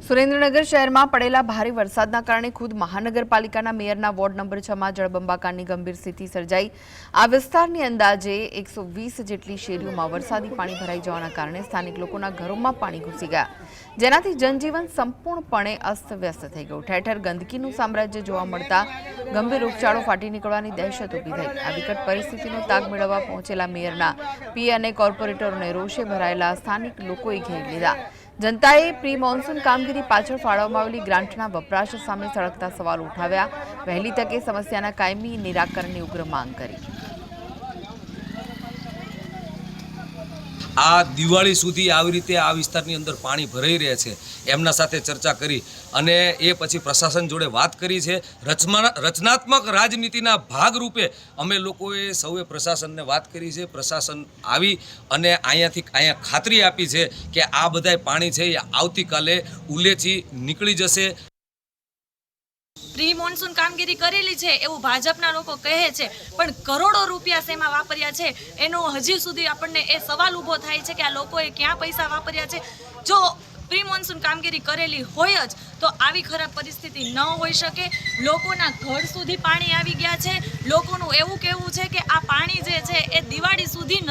સુરેન્દ્રનગર શહેરમાં પડેલા ભારે વરસાદના કારણે ખુદ મહાનગરપાલિકાના મેયરના વોર્ડ નંબર 6માં જળબંબાકારની ગંભીર સ્થિતિ સર્જાઈ। આ વિસ્તારની અંદાજે 120 જેટલી શેરીઓમાં વરસાદી પાણી ભરાઈ જવાના કારણે સ્થાનિક લોકોના ઘરોમાં પાણી ઘૂસી ગયા, જેનાથી જનજીવન સંપૂર્ણપણે અસ્તવ્યસ્ત થઈ ગયું। ઠેર ઠેર ગંદકીનું સામ્રાજ્ય જોવા મળતા ગંભીર રોગચાળો ફાટી નીકળવાની દહેશત ઊભી થઈ। આ વિકટ પરિસ્થિતિનો તાગ મેળવવા પહોંચેલા મેયરના પીએ અને કોર્પોરેટરોને રોષે ભરાયેલા સ્થાનિક લોકોએ ઘેરી લીધા। जनताए प्री मॉन्सून कामगीरी पाछळ फाळवવામાં આવેલી ગ્રાન્ટના વપરાશ સામે સળગતા સવાલ ઉઠાવ્યા। વહેલી તકે સમસ્યાના કાયમી નિરાકરણની ઉગ્ર માંગ કરી। આ દિવાળી સુધી આવી રીતે આ વિસ્તારની અંદર પાણી ભરાઈ રહે છે એમના સાથે ચર્ચા કરી અને એ પછી પ્રશાસન જોડે વાત કરી છે। રચનાત્મક રાજનીતિના ભાગરૂપે અમે લોકોએ સૌએ પ્રશાસનને વાત કરી છે। પ્રશાસન આવી અને અહીંયા ખાતરી આપી છે કે આ બધાય પાણી છે એ આવતીકાલે ઉલેચી નીકળી જશે। પ્રી મોન્સૂન કામગીરી કરેલી છે એવું ભાજપના લોકો કહે છે, પણ કરોડો રૂપિયા શેમાં વાપર્યા છે એનો હજી સુધી આપણને એ સવાલ ઊભો થાય છે કે આ લોકોએ ક્યાં પૈસા વાપર્યા છે। જો પ્રી મોન્સૂન કામગીરી કરેલી હોય જ તો આવી ખરાબ પરિસ્થિતિ ન હોઈ શકે। લોકોના ઘર સુધી પાણી આવી ગયા છે। લોકોનું એવું કહેવું છે કે આ પાણી જે છે એ દિવાળી સુધી